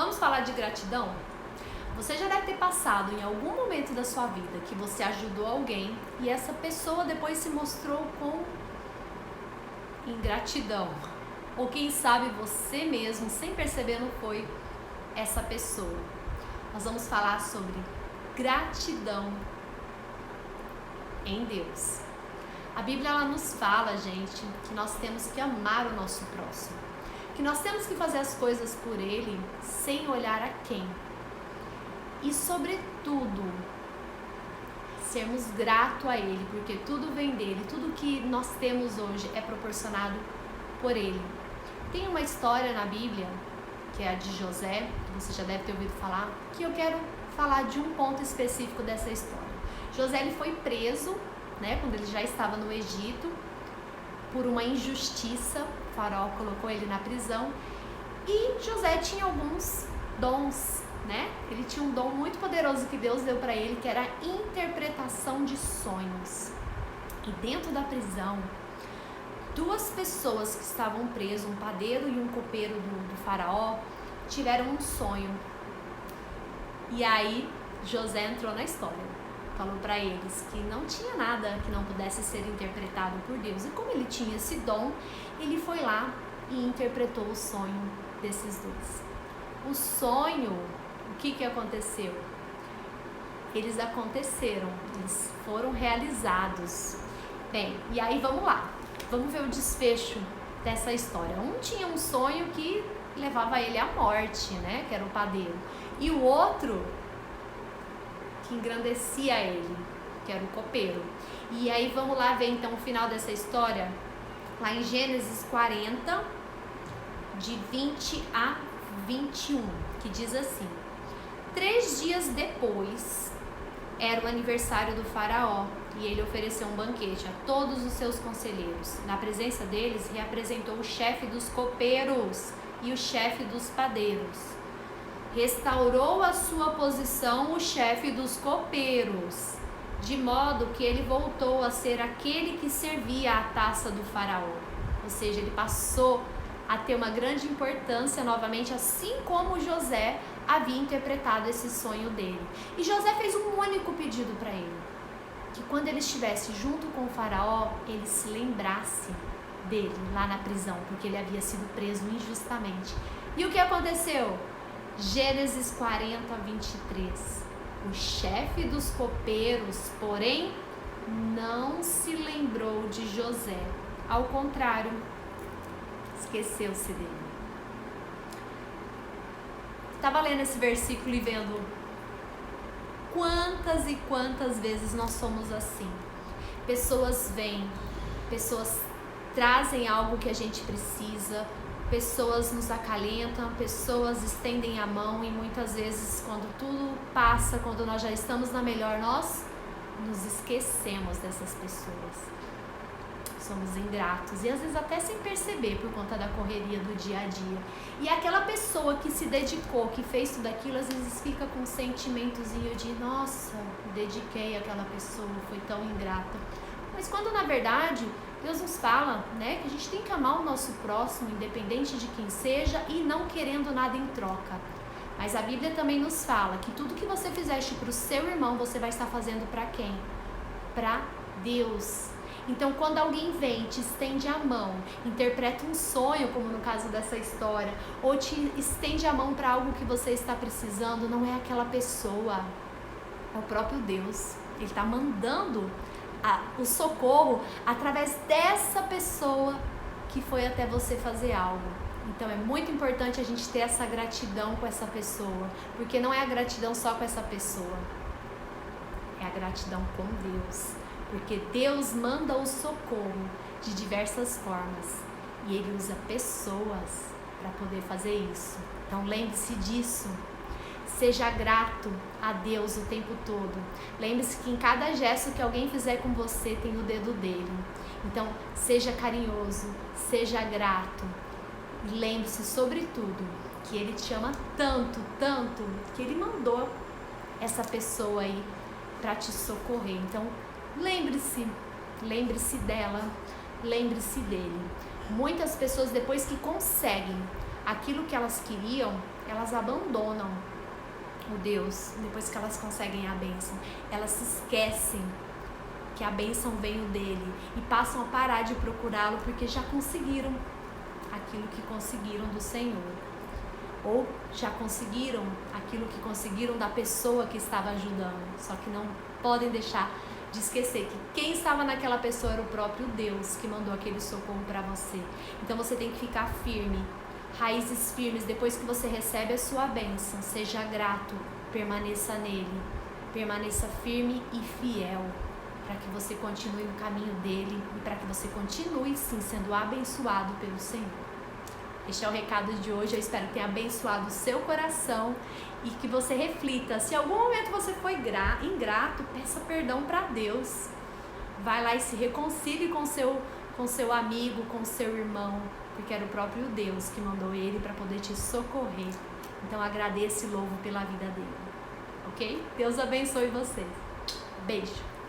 Vamos falar de gratidão? Você já deve ter passado em algum momento da sua vida que você ajudou alguém e essa pessoa depois se mostrou com ingratidão. Ou quem sabe você mesmo, sem perceber, não foi essa pessoa. Nós vamos falar sobre gratidão em Deus. A Bíblia ela nos fala, gente, que nós temos que amar o nosso próximo. Que nós temos que fazer as coisas por ele sem olhar a quem. E sobretudo, sermos gratos a ele, porque tudo vem dele, tudo que nós temos hoje é proporcionado por ele. Tem uma história na Bíblia, que é a de José, que você já deve ter ouvido falar, que eu quero falar de um ponto específico dessa história. José ele foi preso, quando ele já estava no Egito, por uma injustiça. O faraó colocou ele na prisão e José tinha alguns dons, Ele tinha um dom muito poderoso que Deus deu para ele, que era a interpretação de sonhos. E dentro da prisão, duas pessoas que estavam presas, um padeiro e um copeiro do faraó, tiveram um sonho. E aí José entrou na história. Falou para eles que não tinha nada que não pudesse ser interpretado por Deus. E como ele tinha esse dom, ele foi lá e interpretou o sonho desses dois. O sonho, o que aconteceu? Eles aconteceram, eles foram realizados. Bem, e aí vamos lá. Vamos ver o desfecho dessa história. Um tinha um sonho que levava ele à morte, que era o padeiro. E o outro que engrandecia ele, que era o copeiro. E aí vamos lá ver então o final dessa história, lá em Gênesis 40, de 20 a 21, que diz assim: 3 dias depois, era o aniversário do faraó, e ele ofereceu um banquete a todos os seus conselheiros. Na presença deles, reapresentou o chefe dos copeiros e o chefe dos padeiros. Restaurou a sua posição o chefe dos copeiros, de modo que ele voltou a ser aquele que servia a taça do faraó. Ou seja, ele passou a ter uma grande importância novamente, assim como José havia interpretado esse sonho dele. E José fez um único pedido para ele, que quando ele estivesse junto com o faraó, ele se lembrasse dele lá na prisão, porque ele havia sido preso injustamente. E o que aconteceu? Gênesis 40, 23. O chefe dos copeiros, porém, não se lembrou de José. Ao contrário, esqueceu-se dele. Estava lendo esse versículo e vendo quantas e quantas vezes nós somos assim. Pessoas vêm, pessoas trazem algo que a gente precisa, pessoas nos acalentam, pessoas estendem a mão, e muitas vezes quando tudo passa, quando nós já estamos na melhor, nós nos esquecemos dessas pessoas. Somos ingratos e às vezes até sem perceber por conta da correria do dia a dia. E aquela pessoa que se dedicou, que fez tudo aquilo, às vezes fica com um sentimentozinho de nossa, me dediquei àquela pessoa, foi tão ingrata. Mas quando na verdade Deus nos fala, que a gente tem que amar o nosso próximo, independente de quem seja, e não querendo nada em troca. Mas a Bíblia também nos fala que tudo que você fizeste para o seu irmão, você vai estar fazendo para quem? Para Deus. Então, quando alguém vem, te estende a mão, interpreta um sonho, como no caso dessa história, ou te estende a mão para algo que você está precisando, não é aquela pessoa, é o próprio Deus. Ele está mandando o socorro através dessa pessoa que foi até você fazer algo. Então é muito importante a gente ter essa gratidão com essa pessoa, porque não é a gratidão só com essa pessoa, é a gratidão com Deus, porque Deus manda o socorro de diversas formas e Ele usa pessoas para poder fazer isso. Então lembre-se disso. Seja grato a Deus o tempo todo. Lembre-se que em cada gesto que alguém fizer com você tem o dedo dele. Então, seja carinhoso, seja grato. E lembre-se, sobretudo, que ele te ama tanto, tanto, que ele mandou essa pessoa aí para te socorrer. Então, lembre-se dela, lembre-se dele. Muitas pessoas, depois que conseguem aquilo que elas queriam, elas abandonam o Deus depois que elas conseguem a bênção. Elas se esquecem que a bênção veio dele e passam a parar de procurá-lo porque já conseguiram aquilo que conseguiram do Senhor, ou já conseguiram aquilo que conseguiram da pessoa que estava ajudando. Só que não podem deixar de esquecer que quem estava naquela pessoa era o próprio Deus que mandou aquele socorro para você. Então você tem que ficar firme, raízes firmes. Depois que você recebe a sua bênção, seja grato, permaneça nele, permaneça firme e fiel, para que você continue no caminho dele e para que você continue sim sendo abençoado pelo Senhor. Este é o recado de hoje. Eu espero que tenha abençoado o seu coração e que você reflita. Se em algum momento você foi ingrato, peça perdão para Deus. Vai lá e se reconcilie com seu amigo, com seu irmão, porque era o próprio Deus que mandou ele para poder te socorrer. Então agradeça e louve pela vida dele, ok? Deus abençoe vocês. Beijo!